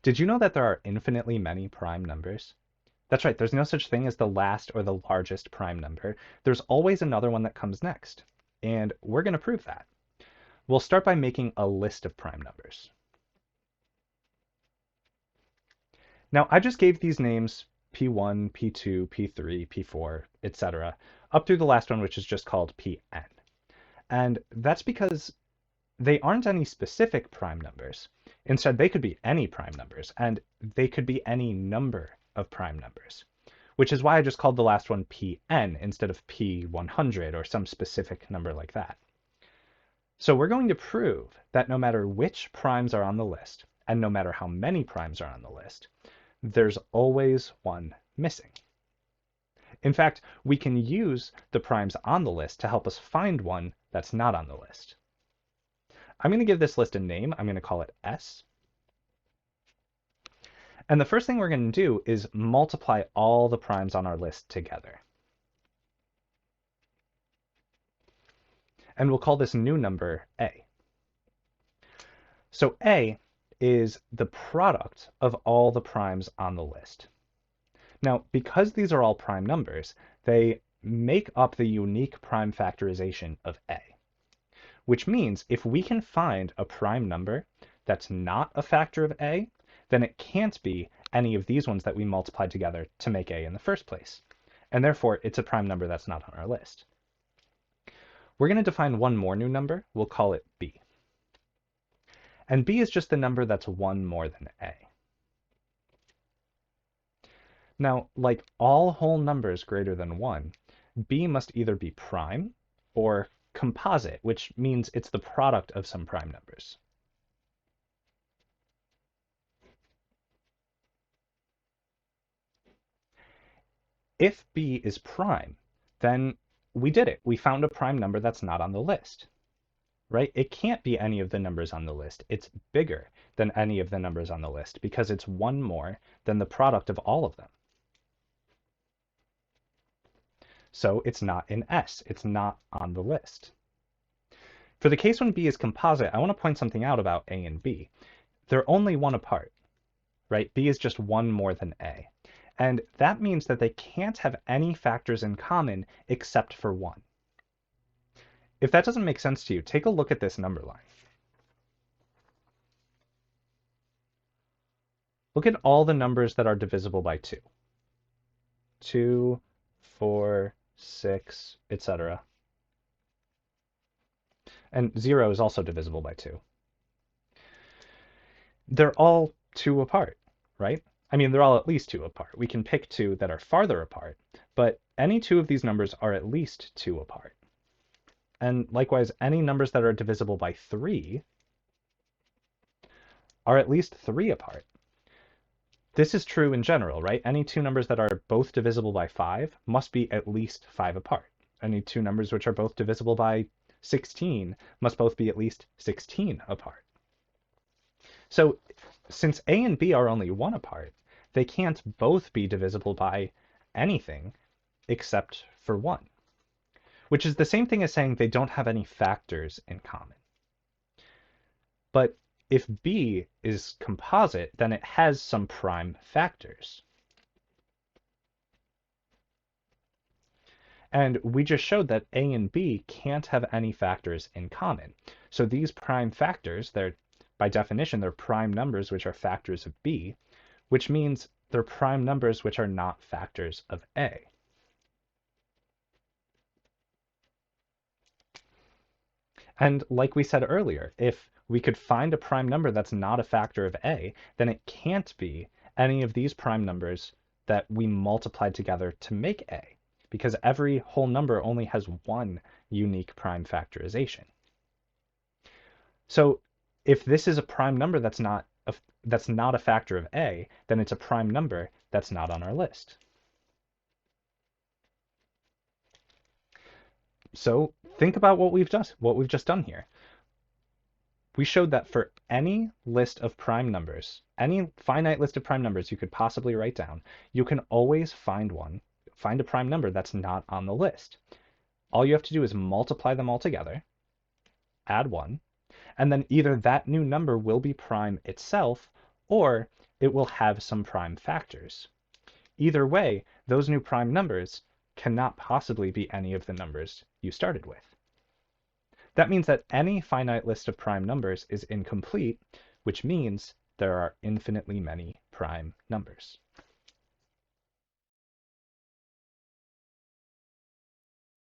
Did you know that there are infinitely many prime numbers? That's right, there's no such thing as the last or the largest prime number. There's always another one that comes next. And we're going to prove that. We'll start by making a list of prime numbers. Now, I just gave these names P1, P2, P3, P4, etc., up through the last one, which is just called Pn. And that's because they aren't any specific prime numbers. Instead, they could be any prime numbers, and they could be any number of prime numbers, which is why I just called the last one Pn instead of P100 or some specific number like that. So we're going to prove that no matter which primes are on the list, and no matter how many primes are on the list, there's always one missing. In fact, we can use the primes on the list to help us find one that's not on the list. I'm going to give this list a name. I'm going to call it S. And the first thing we're going to do is multiply all the primes on our list together. And we'll call this new number A. So A is the product of all the primes on the list. Now, because these are all prime numbers, they make up the unique prime factorization of A, which means if we can find a prime number that's not a factor of A, then it can't be any of these ones that we multiplied together to make A in the first place. And therefore, it's a prime number that's not on our list. We're going to define one more new number. We'll call it B. And B is just the number that's one more than A. Now, like all whole numbers greater than 1, B must either be prime or composite, which means it's the product of some prime numbers. If B is prime, then we did it. We found a prime number that's not on the list, right? It can't be any of the numbers on the list. It's bigger than any of the numbers on the list because it's one more than the product of all of them. So it's not in S. It's not on the list. For the case when B is composite, I want to point something out about A and B. They're only one apart, right? B is just one more than A. And that means that they can't have any factors in common except for one. If that doesn't make sense to you, take a look at this number line. Look at all the numbers that are divisible by 2. 2, 4, 6, etc. And 0 is also divisible by 2. They're all 2 apart, right? I mean, they're all at least 2 apart. We can pick 2 that are farther apart, but any 2 of these numbers are at least 2 apart. And likewise, any numbers that are divisible by 3 are at least 3 apart. This is true in general, right? Any 2 numbers that are both divisible by 5 must be at least 5 apart. Any 2 numbers which are both divisible by 16 must both be at least 16 apart. So since A and B are only 1 apart, they can't both be divisible by anything except for 1, which is the same thing as saying they don't have any factors in common. But if B is composite, then it has some prime factors. And we just showed that A and B can't have any factors in common. So these prime factors, by definition, they're prime numbers which are factors of B, which means they're prime numbers which are not factors of A. And like we said earlier, if we could find a prime number that's not a factor of A, then it can't be any of these prime numbers that we multiplied together to make A, because every whole number only has one unique prime factorization. So if this is a prime number that's not a factor of A, then it's a prime number that's not on our list. So think about what we've just done here. We showed that for any list of prime numbers, any finite list of prime numbers you could possibly write down, you can always find a prime number that's not on the list. All you have to do is multiply them all together, add 1, and then either that new number will be prime itself, or it will have some prime factors. Either way, those new prime numbers cannot possibly be any of the numbers you started with. That means that any finite list of prime numbers is incomplete, which means there are infinitely many prime numbers.